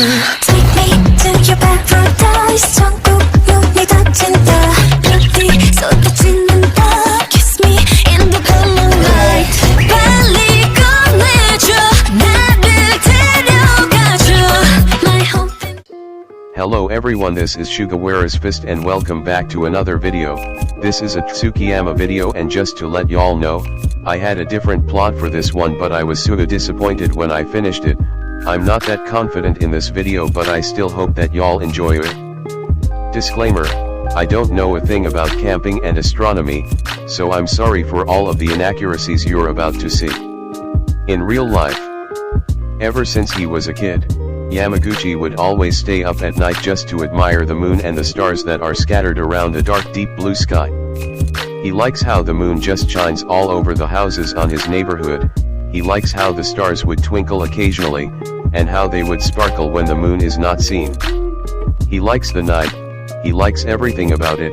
Take me to your paradise. 천국 문이 닫힌다. 별이 쏟아지는다. Kiss me in the pale moonlight. 빨리 꺼내줘. 나를 데려가줘. My home. Hello everyone, this is Sugawara's Fist and welcome back to another video. This is a Tsukkiyama video, and just to let y'all know, I had a different plot for this one, but I was so disappointed when I finished it. I'm not that confident in this video, but I still hope that y'all enjoy it. Disclaimer, I don't know a thing about camping and astronomy, so I'm sorry for all of the inaccuracies you're about to see. In real life, ever since he was a kid, Yamaguchi would always stay up at night just to admire the moon and the stars that are scattered around the dark deep blue sky. He likes how the moon just shines all over the houses on his neighborhood. He likes how the stars would twinkle occasionally, and how they would sparkle when the moon is not seen. He likes the night, he likes everything about it,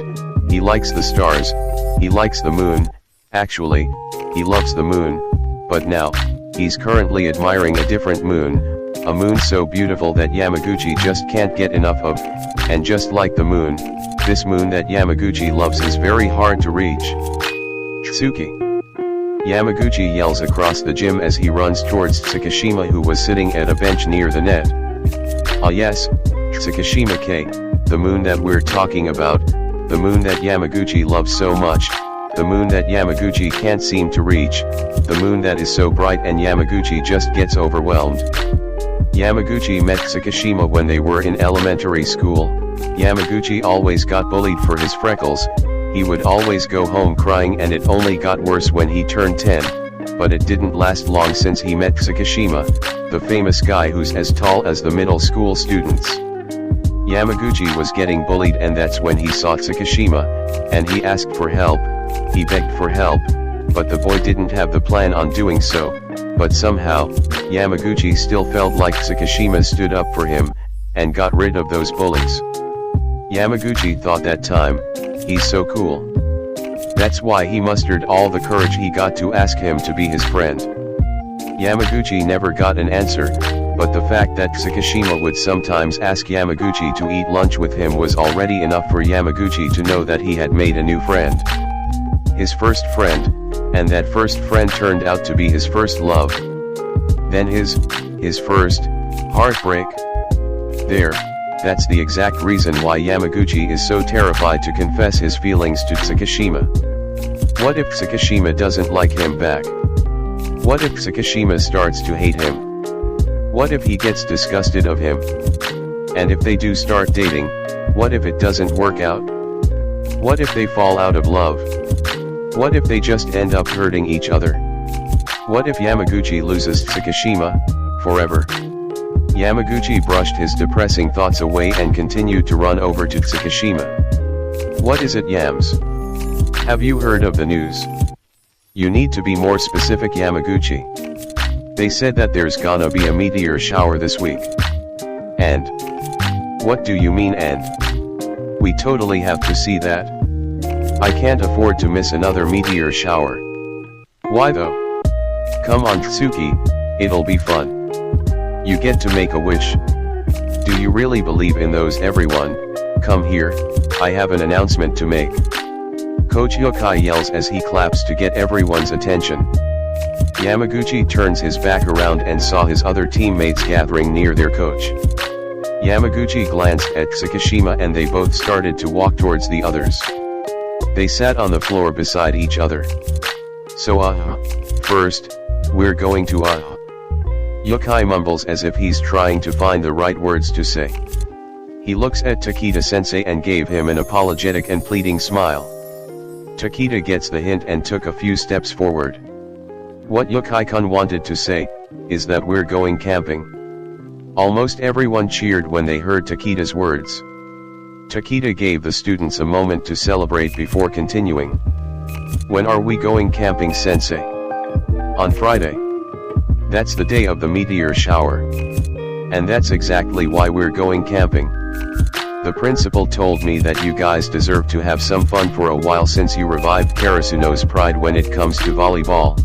he likes the stars, he likes the moon. Actually, he loves the moon, but now, he's currently admiring a different moon, a moon so beautiful that Yamaguchi just can't get enough of, and just like the moon, this moon that Yamaguchi loves is very hard to reach. Tsuki. Yamaguchi yells across the gym as he runs towards Tsukishima, who was sitting at a bench near the net. Ah yes, Tsukishima K, the moon that we're talking about, the moon that Yamaguchi loves so much, the moon that Yamaguchi can't seem to reach, the moon that is so bright and Yamaguchi just gets overwhelmed. Yamaguchi met Tsukishima when they were in elementary school. Yamaguchi always got bullied for his freckles. He would always go home crying, and it only got worse when he turned 10, but it didn't last long since he met Tsukishima, the famous guy who's as tall as the middle school students. Yamaguchi was getting bullied, and that's when he saw Tsukishima, and he asked for help. He begged for help, but the boy didn't have the plan on doing so, but somehow, Yamaguchi still felt like Tsukishima stood up for him, and got rid of those bullies. Yamaguchi thought that time, he's so cool. That's why he mustered all the courage he got to ask him to be his friend. Yamaguchi never got an answer, but the fact that Tsukishima would sometimes ask Yamaguchi to eat lunch with him was already enough for Yamaguchi to know that he had made a new friend. His first friend, and that first friend turned out to be his first love. Then his first heartbreak. There, that's the exact reason why Yamaguchi is so terrified to confess his feelings to Tsukishima. What if Tsukishima doesn't like him back? What if Tsukishima starts to hate him? What if he gets disgusted of him? And if they do start dating, what if it doesn't work out? What if they fall out of love? What if they just end up hurting each other? What if Yamaguchi loses Tsukishima forever? Yamaguchi brushed his depressing thoughts away and continued to run over to Tsukishima. What is it, Yams? Have you heard of the news? You need to be more specific, Yamaguchi. They said that there's gonna be a meteor shower this week. And? What do you mean and? We totally have to see that. I can't afford to miss another meteor shower. Why though? Come on Tsuki, it'll be fun. You get to make a wish. Do you really believe in those? Everyone, come here, I have an announcement to make. Coach Yokai yells as he claps to get everyone's attention. Yamaguchi turns his back around and saw his other teammates gathering near their coach. Yamaguchi glanced at Tsukishima and they both started to walk towards the others. They sat on the floor beside each other. So first, we're going to Yokai mumbles as if he's trying to find the right words to say. He looks at Takeda-sensei and gave him an apologetic and pleading smile. Takeda gets the hint and took a few steps forward. What Yokai-kun wanted to say, is that we're going camping. Almost everyone cheered when they heard Takeda's words. Takeda gave the students a moment to celebrate before continuing. When are we going camping, sensei? On Friday. That's the day of the meteor shower. And that's exactly why we're going camping. The principal told me that you guys deserve to have some fun for a while since you revived Karasuno's pride when it comes to volleyball.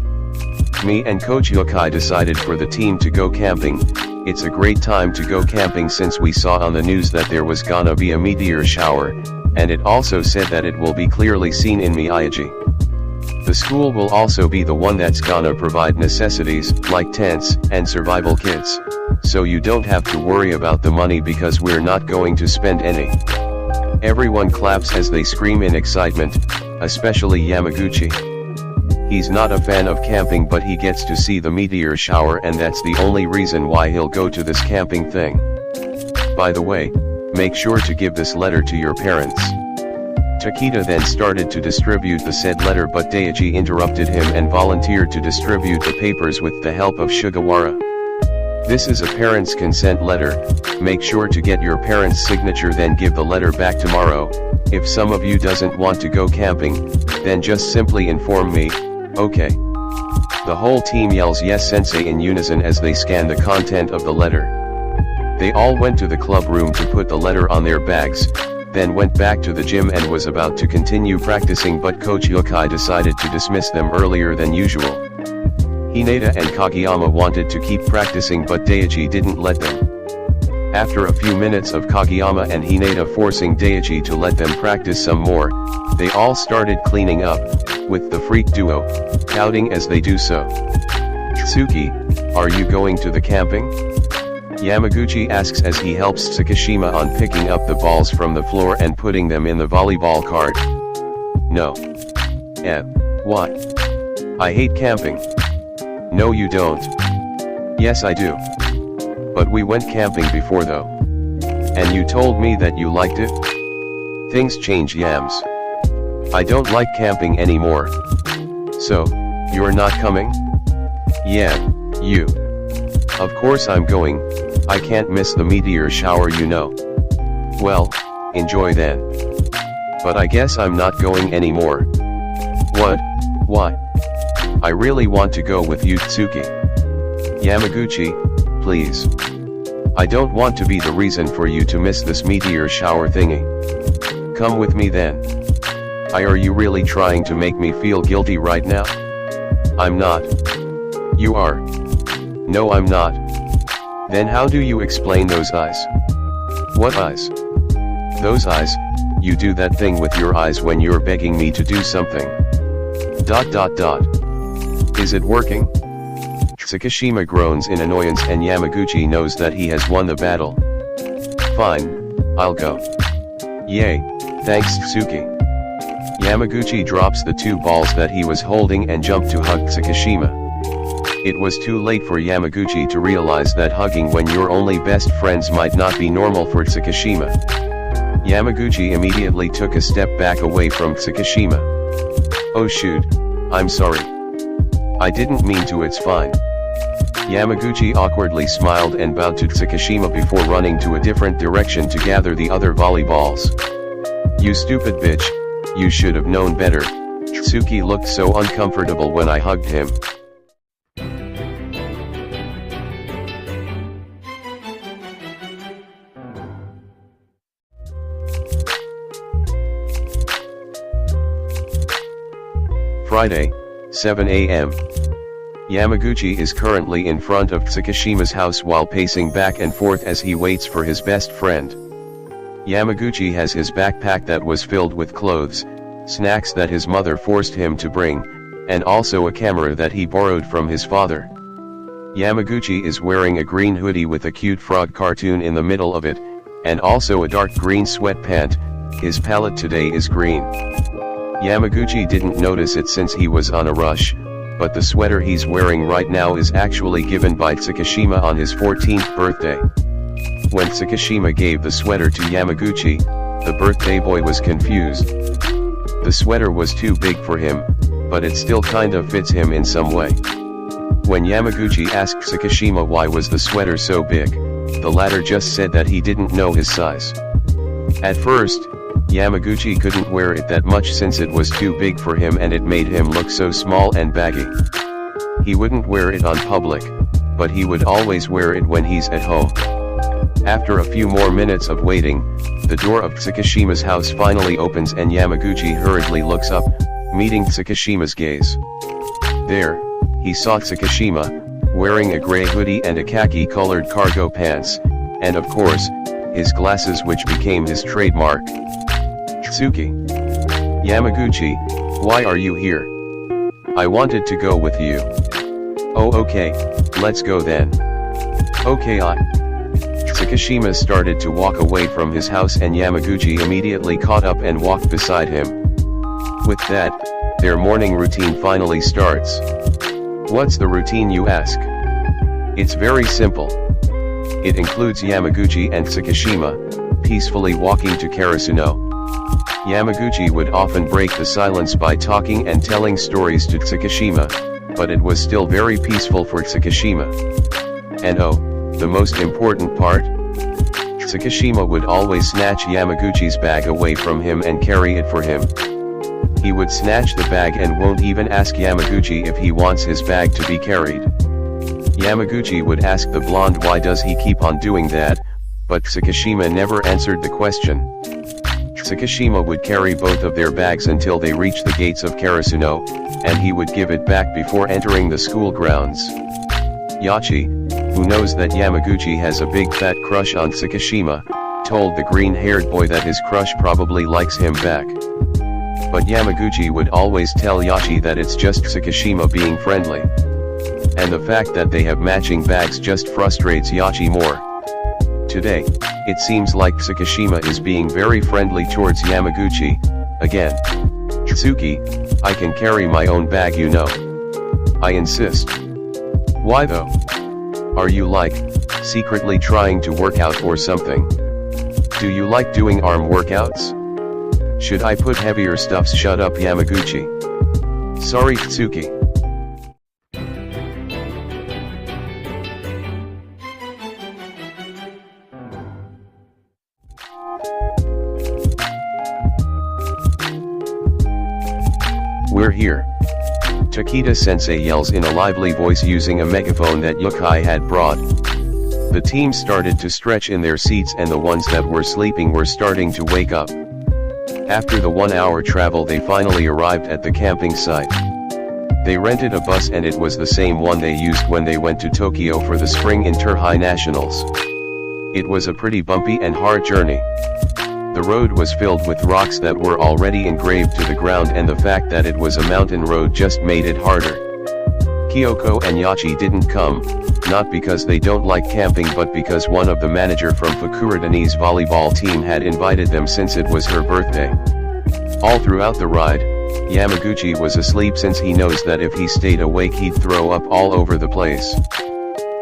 Me and Coach Yokai decided for the team to go camping, It's a great time to go camping since we saw on the news that there was gonna be a meteor shower, and it also said that it will be clearly seen in Miyagi. The school will also be the one that's gonna provide necessities, like tents, and survival kits, so you don't have to worry about the money because we're not going to spend any. Everyone claps as they scream in excitement, especially Yamaguchi. He's not a fan of camping, but he gets to see the meteor shower, and that's the only reason why he'll go to this camping thing. By the way, make sure to give this letter to your parents. Takeda then started to distribute the said letter, but Daiji interrupted him and volunteered to distribute the papers with the help of Sugawara. This is a parent's consent letter. Make sure to get your parents' signature, then give the letter back tomorrow. If some of you doesn't want to go camping, then just simply inform me, okay? The whole team yells yes sensei in unison as they scan the content of the letter. They all went to the club room to put the letter on their bags, then went back to the gym and was about to continue practicing, but Coach Yokai decided to dismiss them earlier than usual. Hinata and Kageyama wanted to keep practicing, but Daiji didn't let them. After a few minutes of Kageyama and Hinata forcing Daiji to let them practice some more, they all started cleaning up, with the freak duo, pouting as they do so. "Tsuki, are you going to the camping?" Yamaguchi asks as he helps Tsukishima on picking up the balls from the floor and putting them in the volleyball cart. "No. What? I hate camping." "No you don't." "Yes I do. But we went camping before though. And you told me that you liked it?" "Things change, Yams. I don't like camping anymore." "So, you're not coming?" "Yeah, you." "Of course I'm going, I can't miss the meteor shower you know." "Well, enjoy then." "But I guess I'm not going anymore." "What? Why?" "I really want to go with you Tsuki." "Yamaguchi, please. I don't want to be the reason for you to miss this meteor shower thingy. Come with me then." Are you really trying to make me feel guilty right now?" "I'm not." "You are." "No I'm not." "Then how do you explain those eyes?" "What eyes?" "Those eyes, you do that thing with your eyes when you're begging me to do something. ... Is it working?" Tsukishima groans in annoyance and Yamaguchi knows that he has won the battle. "Fine, I'll go." "Yay, thanks Tsuki." Yamaguchi drops the 2 balls that he was holding and jumped to hug Tsukishima. It was too late for Yamaguchi to realize that hugging when you're only best friends might not be normal for Tsukishima. Yamaguchi immediately took a step back away from Tsukishima. "Oh shoot, I'm sorry. I didn't mean to, it's fine." Yamaguchi awkwardly smiled and bowed to Tsukishima before running to a different direction to gather the other volleyballs. "You stupid bitch, you should have known better." Tsuki looked so uncomfortable when I hugged him. Friday, 7 a.m. Yamaguchi is currently in front of Tsukishima's house while pacing back and forth as he waits for his best friend. Yamaguchi has his backpack that was filled with clothes, snacks that his mother forced him to bring, and also a camera that he borrowed from his father. Yamaguchi is wearing a green hoodie with a cute frog cartoon in the middle of it, and also a dark green sweatpant. His palette today is green. Yamaguchi didn't notice it since he was on a rush, but the sweater he's wearing right now is actually given by Tsukishima on his 14th birthday. When Tsukishima gave the sweater to Yamaguchi, the birthday boy was confused. The sweater was too big for him, but it still kind of fits him in some way. When Yamaguchi asked Tsukishima why was the sweater so big, the latter just said that he didn't know his size. At first, Yamaguchi couldn't wear it that much since it was too big for him and it made him look so small and baggy. He wouldn't wear it on public, but he would always wear it when he's at home. After a few more minutes of waiting, the door of Tsukishima's house finally opens and Yamaguchi hurriedly looks up, meeting Tsukishima's gaze. There, he saw Tsukishima, wearing a gray hoodie and a khaki-colored cargo pants, and of course, his glasses which became his trademark. Tsuki. Yamaguchi, why are you here? I wanted to go with you. Oh okay, let's go then. Okay Tsukishima started to walk away from his house and Yamaguchi immediately caught up and walked beside him. With that, their morning routine finally starts. What's the routine you ask? It's very simple. It includes Yamaguchi and Tsukishima peacefully walking to Karasuno. Yamaguchi would often break the silence by talking and telling stories to Tsukishima, but it was still very peaceful for Tsukishima. And oh, the most important part? Tsukishima would always snatch Yamaguchi's bag away from him and carry it for him. He would snatch the bag and won't even ask Yamaguchi if he wants his bag to be carried. Yamaguchi would ask the blonde why does he keep on doing that, but Tsukishima never answered the question. Tsukishima would carry both of their bags until they reached the gates of Karasuno, and he would give it back before entering the school grounds. Yachi, who knows that Yamaguchi has a big fat crush on Tsukishima, told the green-haired boy that his crush probably likes him back. But Yamaguchi would always tell Yachi that it's just Tsukishima being friendly. And the fact that they have matching bags just frustrates Yachi more. Today, it seems like Tsukishima is being very friendly towards Yamaguchi, again. Tsuki, I can carry my own bag you know. I insist. Why though? Are you like, secretly trying to work out or something? Do you like doing arm workouts? Should I put heavier stuffs? Shut up Yamaguchi. Sorry Tsuki. We're here. Takeda-sensei yells in a lively voice using a megaphone that Yukai had brought. The team started to stretch in their seats and the ones that were sleeping were starting to wake up. After the 1-hour travel they finally arrived at the camping site. They rented a bus and it was the same one they used when they went to Tokyo for the Spring Inter-High Nationals. It was a pretty bumpy and hard journey. The road was filled with rocks that were already engraved to the ground and the fact that it was a mountain road just made it harder. Kyoko and Yachi didn't come, not because they don't like camping but because one of the manager from Fukurodani's volleyball team had invited them since it was her birthday. All throughout the ride, Yamaguchi was asleep since he knows that if he stayed awake he'd throw up all over the place.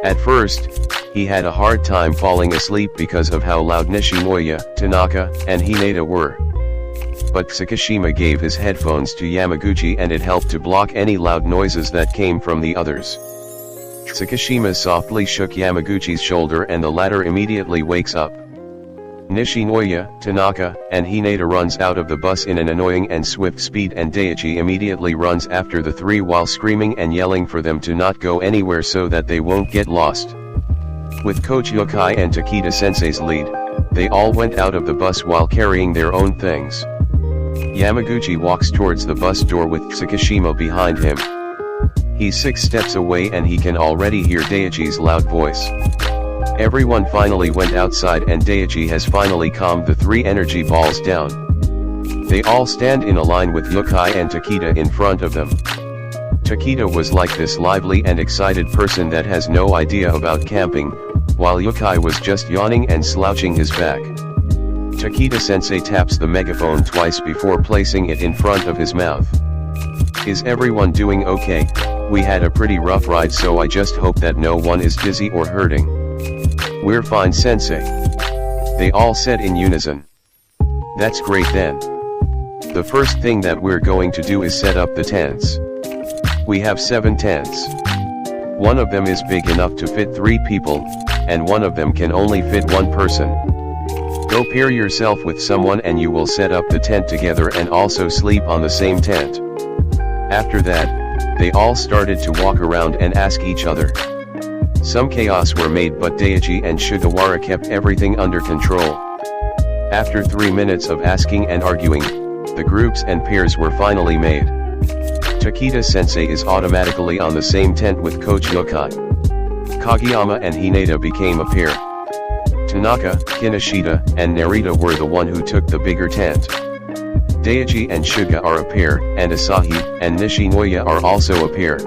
At first, he had a hard time falling asleep because of how loud Nishinoya, Tanaka, and Hinata were. But Tsukishima gave his headphones to Yamaguchi and it helped to block any loud noises that came from the others. Tsukishima softly shook Yamaguchi's shoulder and the latter immediately wakes up. Nishinoya, Tanaka, and Hinata runs out of the bus in an annoying and swift speed and Daichi immediately runs after the three while screaming and yelling for them to not go anywhere so that they won't get lost. With Coach Yukai and Takeda-sensei's lead, they all went out of the bus while carrying their own things. Yamaguchi walks towards the bus door with Tsukishima behind him. He's 6 steps away and he can already hear Daichi's loud voice. Everyone finally went outside and Daichi has finally calmed the 3 energy balls down. They all stand in a line with Yukai and Takeda in front of them. Takeda was like this lively and excited person that has no idea about camping, while Yukai was just yawning and slouching his back. Takeda-sensei taps the megaphone twice before placing it in front of his mouth. Is everyone doing okay? We had a pretty rough ride so I just hope that no one is dizzy or hurting. We're fine sensei. They all said in unison. That's great then. The first thing that we're going to do is set up the tents. We have 7 tents. One of them is big enough to fit 3 people, and one of them can only fit 1 person. Go pair yourself with someone and you will set up the tent together and also sleep on the same tent. After that, they all started to walk around and ask each other. Some chaos were made but Daichi and Sugawara kept everything under control. After 3 minutes of asking and arguing, the groups and pairs were finally made. Takeda-sensei is automatically on the same tent with Coach Yukai. Kageyama and Hinata became a pair. Tanaka, Kinoshita, and Narita were the one who took the bigger tent. Daichi and Suga are a pair, and Asahi and Nishinoya are also a pair.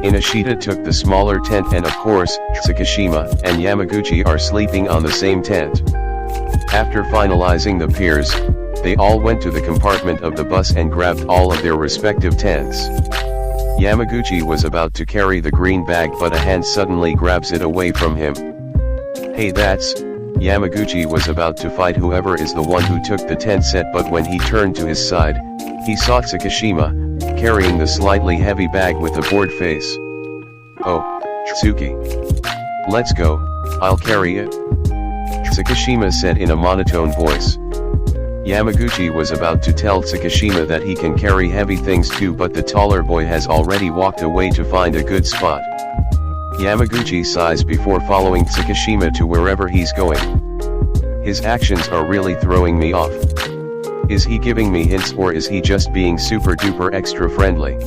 Inoshita took the smaller tent, and of course, Tsukishima and Yamaguchi are sleeping on the same tent. After finalizing the pairs, they all went to the compartment of the bus and grabbed all of their respective tents. Yamaguchi was about to carry the green bag, but a hand suddenly grabs it away from him. Hey, that's... Yamaguchi was about to fight whoever is the one who took the tent set, but when he turned to his side, he saw Tsukishima, carrying the slightly heavy bag with a bored face. Oh, Tsuki. Let's go, I'll carry it. Tsukishima said in a monotone voice. Yamaguchi was about to tell Tsukishima that he can carry heavy things too, but the taller boy has already walked away to find a good spot. Yamaguchi sighs before following Tsukishima to wherever he's going. His actions are really throwing me off. Is he giving me hints, or is he just being super duper extra friendly?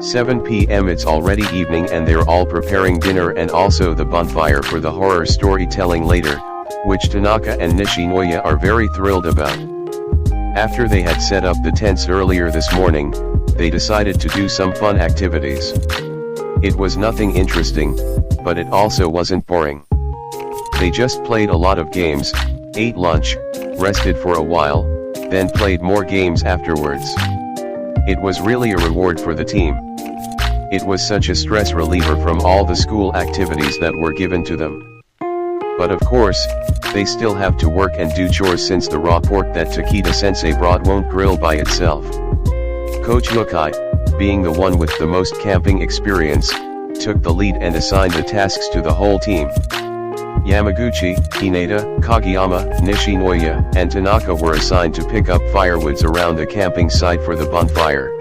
"7 p.m. It's already evening and they're all preparing dinner and also the bonfire for the horror storytelling later, which Tanaka and Nishinoya are very thrilled about. After they had set up the tents earlier this morning, they decided to do some fun activities. It was nothing interesting, but it also wasn't boring. They just played a lot of games, ate lunch, rested for a while, then played more games afterwards. It was really a reward for the team. It was such a stress reliever from all the school activities that were given to them. But of course, they still have to work and do chores since the raw pork that Takeda-sensei brought won't grill by itself. Coach Yukai, being the one with the most camping experience, took the lead and assigned the tasks to the whole team. Yamaguchi, Hinata, Kageyama, Nishinoya, and Tanaka were assigned to pick up firewoods around the camping site for the bonfire.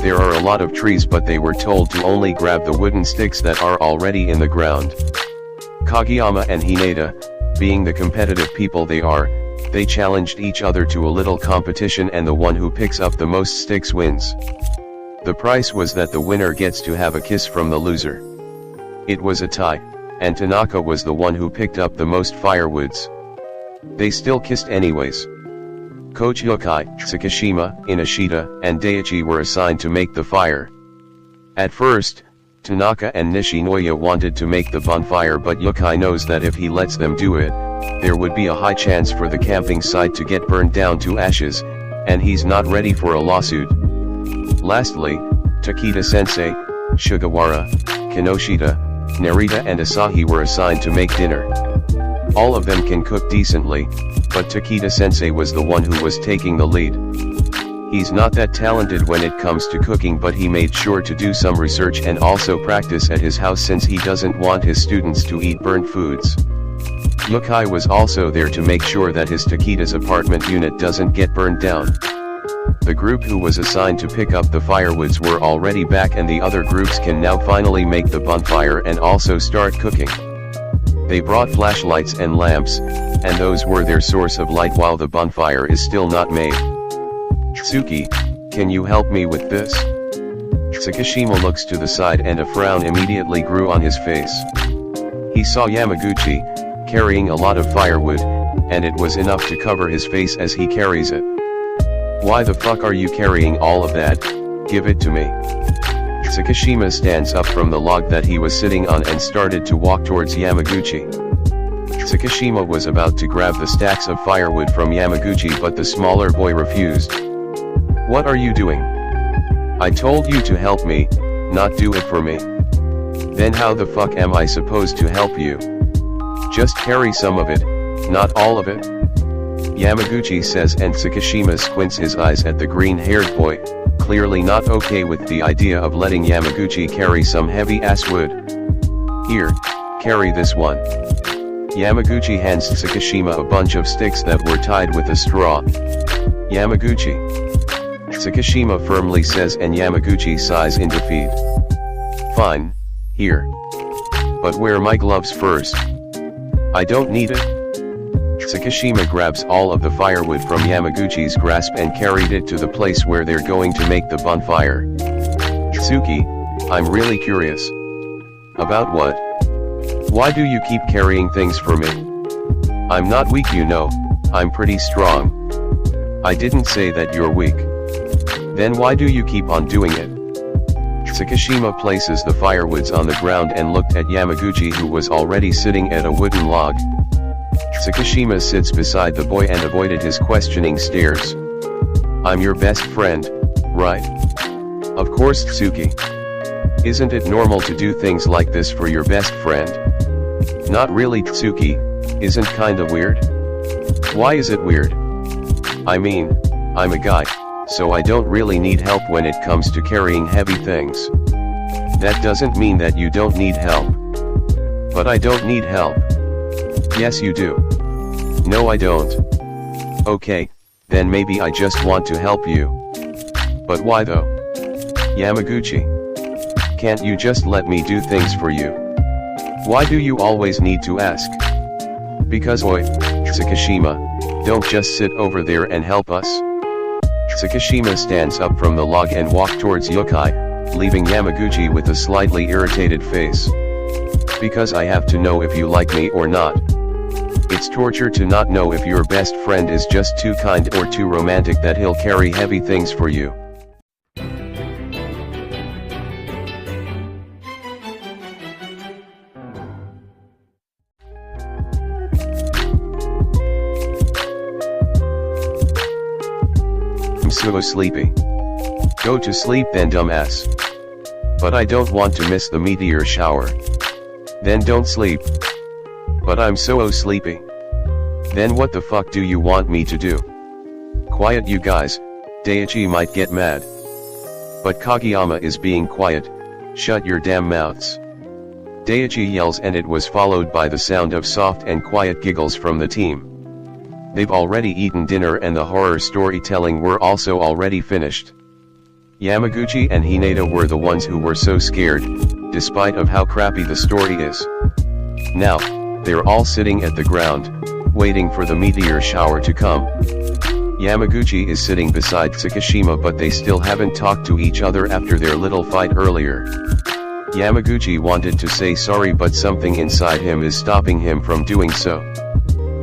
There are a lot of trees, but they were told to only grab the wooden sticks that are already in the ground. Kageyama and Hinata, being the competitive people they are, they challenged each other to a little competition, and the one who picks up the most sticks wins. The price was that the winner gets to have a kiss from the loser. It was a tie, and Tanaka was the one who picked up the most firewoods. They still kissed anyways. Coach Yukai, Tsukishima, Inoshita, and Daichi were assigned to make the fire. At first, Tanaka and Nishinoya wanted to make the bonfire, but Yukai knows that if he lets them do it, there would be a high chance for the camping site to get burned down to ashes, and he's not ready for a lawsuit. Lastly, Takeda-sensei, Sugawara, Kinoshita, Narita and Asahi were assigned to make dinner. All of them can cook decently, but Takeda-sensei was the one who was taking the lead. He's not that talented when it comes to cooking, but he made sure to do some research and also practice at his house since he doesn't want his students to eat burnt foods. Yukai was also there to make sure that his Takeda's apartment unit doesn't get burned down. The group who was assigned to pick up the firewoods were already back, and the other groups can now finally make the bonfire and also start cooking. They brought flashlights and lamps, and those were their source of light while the bonfire is still not made. "Tsuki, can you help me with this?" Tsukishima looks to the side and a frown immediately grew on his face. He saw Yamaguchi, carrying a lot of firewood, and it was enough to cover his face as he carries it. "Why the fuck are you carrying all of that? Give it to me." Tsukishima stands up from the log that he was sitting on and started to walk towards Yamaguchi. Tsukishima was about to grab the stacks of firewood from Yamaguchi, but the smaller boy refused. "What are you doing? I told you to help me, not do it for me. Then how the fuck am I supposed to help you? Just carry some of it, not all of it." Yamaguchi says, and Tsukishima squints his eyes at the green-haired boy, clearly not okay with the idea of letting Yamaguchi carry some heavy-ass wood. "Here, carry this one." Yamaguchi hands Tsukishima a bunch of sticks that were tied with a straw. "Yamaguchi." Tsukishima firmly says, and Yamaguchi sighs in defeat. "Fine, here. But wear my gloves first." "I don't need it." Tsukishima grabs all of the firewood from Yamaguchi's grasp and carried it to the place where they're going to make the bonfire. Tsuki, I'm really curious. About what? Why do you keep carrying things for me? I'm not weak, you know, I'm pretty strong. I didn't say that you're weak. Then why do you keep on doing it? Tsukishima places the firewoods on the ground and looked at Yamaguchi, who was already sitting at a wooden log. Tsukishima sits beside the boy and avoided his questioning stares. I'm your best friend, right? Of course, Tsuki. Isn't it normal to do things like this for your best friend? Not really, Tsuki, isn't kinda weird? Why is it weird? I mean, I'm a guy, so I don't really need help when it comes to carrying heavy things. That doesn't mean that you don't need help. But I don't need help. Yes, you do. No, I don't. Okay, then maybe I just want to help you. But why though? Yamaguchi. Can't you just let me do things for you? Why do you always need to ask? Because oi, Tsukishima, don't just sit over there and help us. Tsukishima stands up from the log and walks towards Yukai, leaving Yamaguchi with a slightly irritated face. Because I have to know if you like me or not. It's torture to not know if your best friend is just too kind or too romantic that he'll carry heavy things for you. I'm so sleepy. Go to sleep then, dumbass. But I don't want to miss the meteor shower. Then don't sleep. But I'm so sleepy. Then what the fuck do you want me to do? Quiet, you guys, Daichi might get mad. But Kageyama is being quiet, shut your damn mouths. Daichi yells, and it was followed by the sound of soft and quiet giggles from the team. They've already eaten dinner and the horror storytelling were also already finished. Yamaguchi and Hinata were the ones who were so scared, despite of how crappy the story is. Now, they're all sitting at the ground, waiting for the meteor shower to come. Yamaguchi is sitting beside Tsukishima, but they still haven't talked to each other after their little fight earlier. Yamaguchi wanted to say sorry, but something inside him is stopping him from doing so.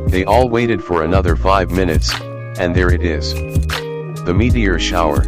They all waited for another 5 minutes, and there it is. The meteor shower.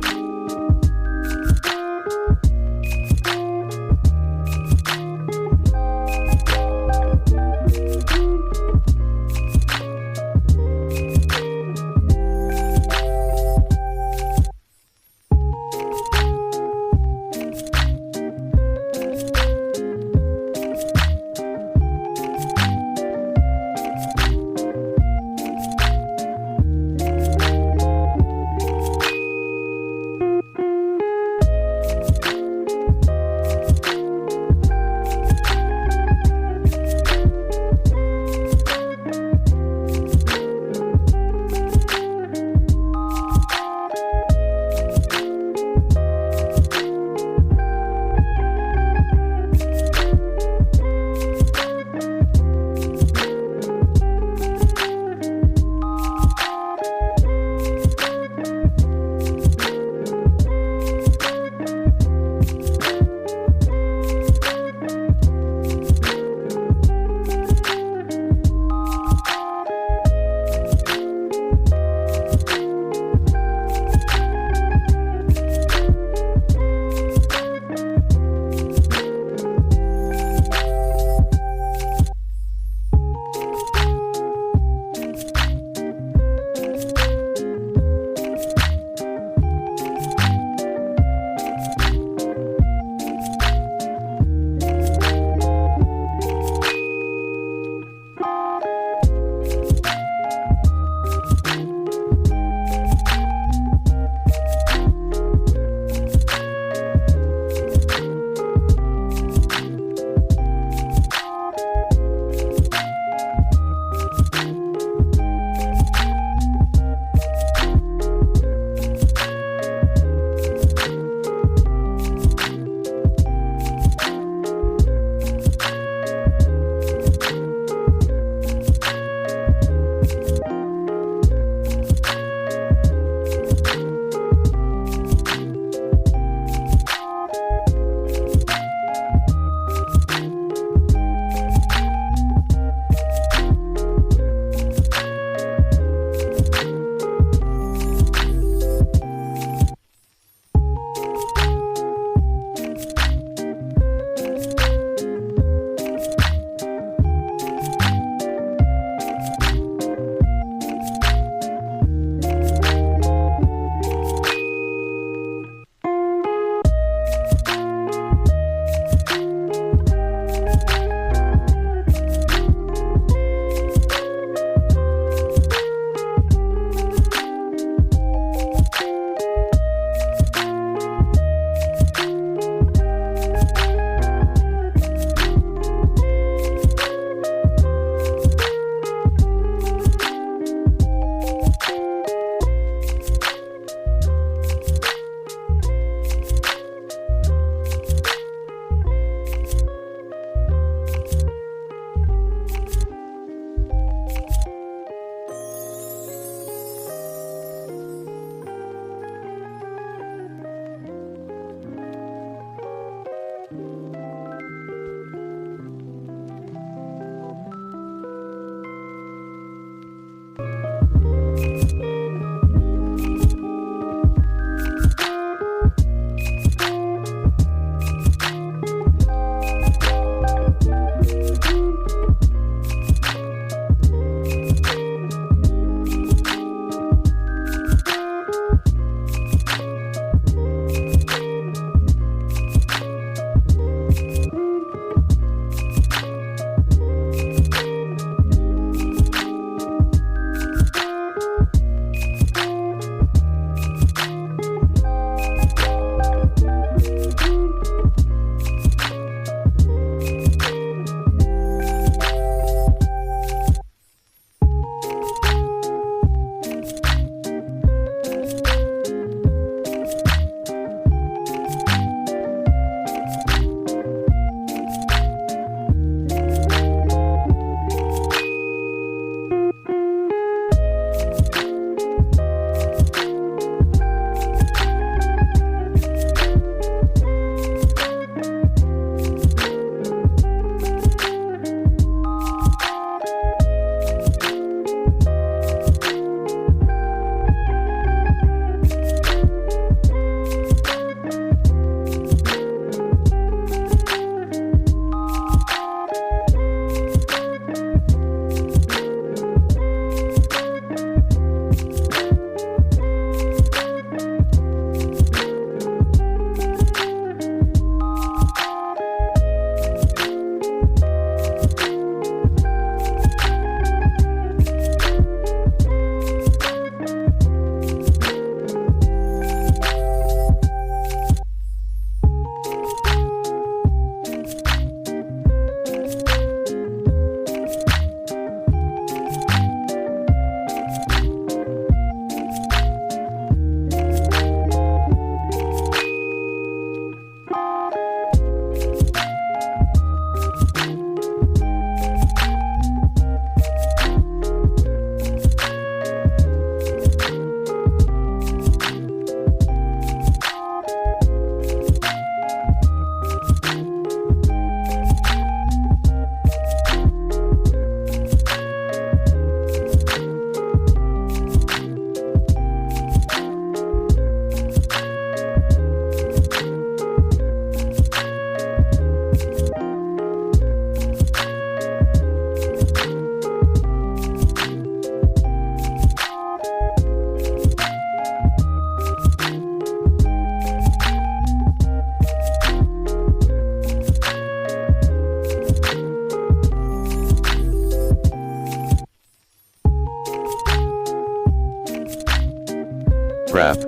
crap,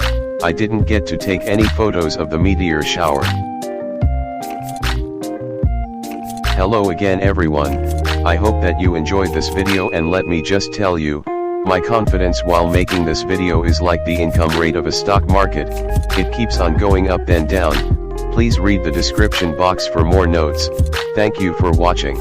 I didn't get to take any photos of the meteor shower. Hello again everyone, I hope that you enjoyed this video, and let me just tell you, my confidence while making this video is like the income rate of a stock market, it keeps on going up and down. Please read the description box for more notes. Thank you for watching.